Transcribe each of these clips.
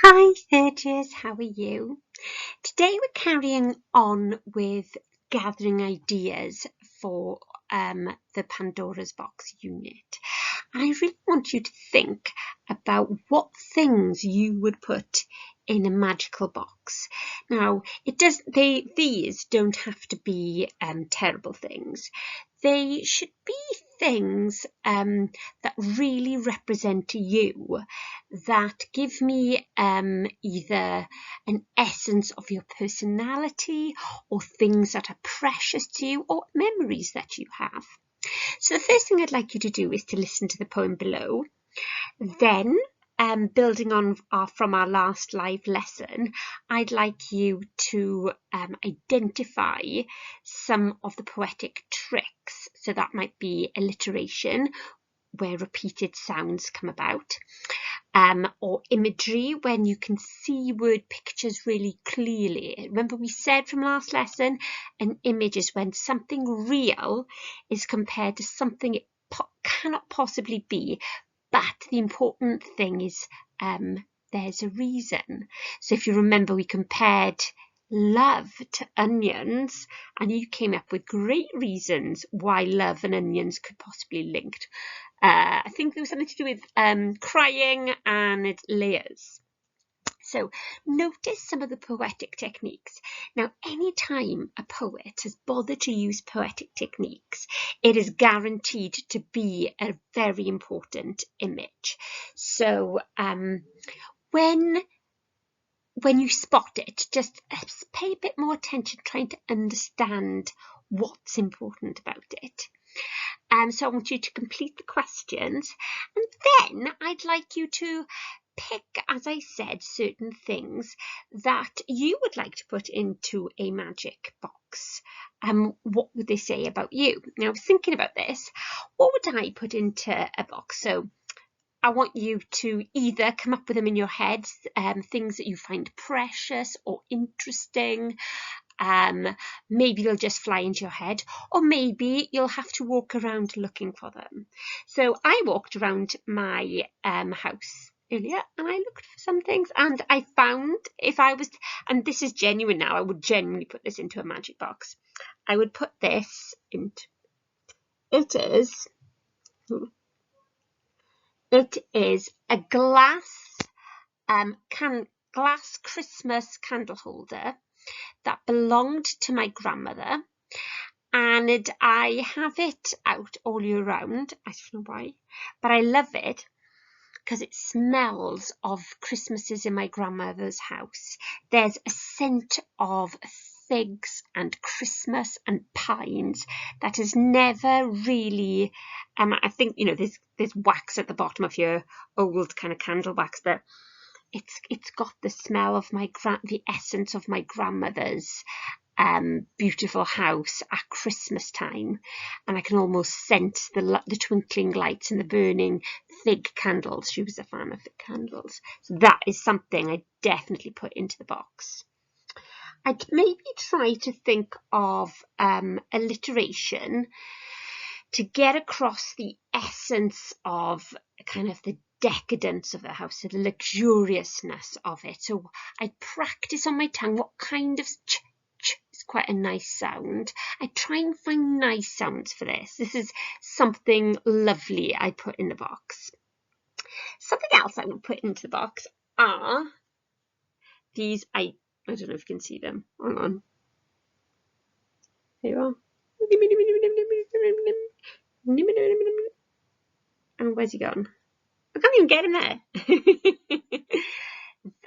Hi, Thirgers, how are you? Today we're carrying on with gathering ideas for the Pandora's Box unit. I really want you to think about what things you would put in a magical box. Now, these don't have to be terrible things. They should be things that really represent you, that give me either an essence of your personality or things that are precious to you or memories that you have. So the first thing I'd like you to do is to listen to the poem below. Then, building on from our last live lesson, I'd like you to identify some of the poetic tricks. So that might be alliteration, where repeated sounds come about, or imagery when you can see word pictures really clearly. Remember we said from last lesson, an image is when something real is compared to something it cannot possibly be, but the important thing is there's a reason. So if you remember, we compared love to onions, and you came up with great reasons why love and onions could possibly linked. I think there was something to do with crying and layers. So notice some of the poetic techniques. Now, anytime a poet has bothered to use poetic techniques, it is guaranteed to be a very important image. So when you spot it, just pay a bit more attention, trying to understand what's important about it. So I want you to complete the questions, and then I'd like you to pick, as I said, certain things that you would like to put into a magic box. What would they say about you? Now, I was thinking about this. What would I put into a box? So I want you to either come up with them in your heads, things that you find precious or interesting. Maybe they'll just fly into your head, or maybe you'll have to walk around looking for them. So I walked around my house earlier and I looked for some things, and I found, and this is genuine now, I would genuinely put this into a magic box. I would put this into, it is a glass glass Christmas candle holder that belonged to my grandmother, and I have it out all year round. I don't know why, but I love it because it smells of Christmases in my grandmother's house. There's a scent of figs and Christmas and pines that has never really, I think, there's wax at the bottom of your old kind of candle wax, but it's got the smell of the essence of my grandmother's beautiful house at Christmas time, and I can almost sense the twinkling lights and the burning fig candles. She was a fan of fig candles, so that is something I definitely put into the box. I'd maybe try to think of alliteration to get across the essence of kind of the decadence of the house, so the luxuriousness of it. So I practice on my tongue what kind of is quite a nice sound. I try and find nice sounds for this. This is something lovely I put in the box. Something else I would put into the box are these, I don't know if you can see them. Hang on. There you are. And where's he gone? I can't even get him there.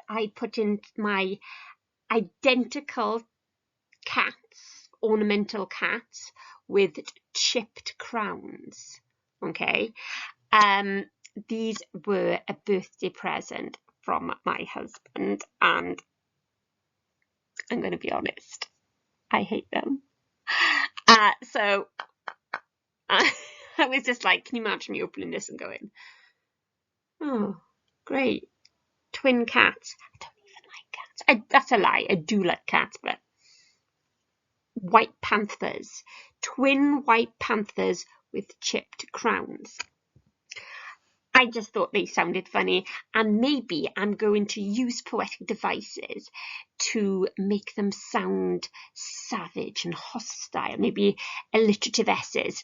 I put in my identical cats, ornamental cats with chipped crowns. Okay. These were a birthday present from my husband, and I'm going to be honest, I hate them. So I was just like, can you imagine me opening this and going, oh, great, twin cats. I don't even like cats. That's a lie. I do like cats, but white panthers, twin white panthers with chipped crowns. I just thought they sounded funny, and maybe I'm going to use poetic devices to make them sound savage and hostile, maybe alliterative S's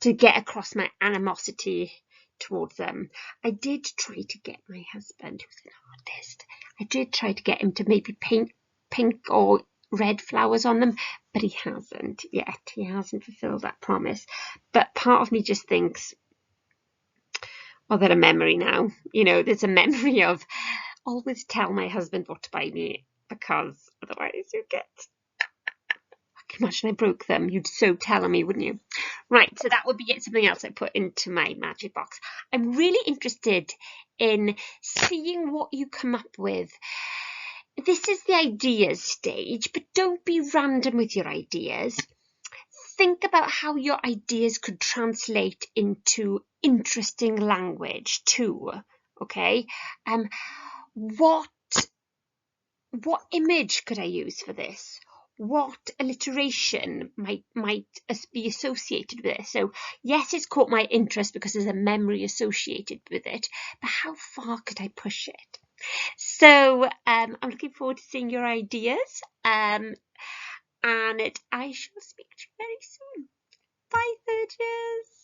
to get across my animosity towards them. I did try to get my husband, who's an artist, I did try to get him to maybe paint pink or red flowers on them, but he hasn't yet. He hasn't fulfilled that promise. But part of me just thinks, well, they're a memory now. You know, there's a memory of always tell my husband what to buy me, because otherwise you get... Imagine I broke them. You'd so tell me, wouldn't you? Right, so that would be something else I put into my magic box. I'm really interested in seeing what you come up with. This is the ideas stage, but don't be random with your ideas. Think about how your ideas could translate into interesting language too. Okay, what image could I use for this? What alliteration might be associated with it? So yes, it's caught my interest because there's a memory associated with it, but how far could I push it? So I'm looking forward to seeing your ideas, and I shall speak to you very soon. Bye, Thurgers.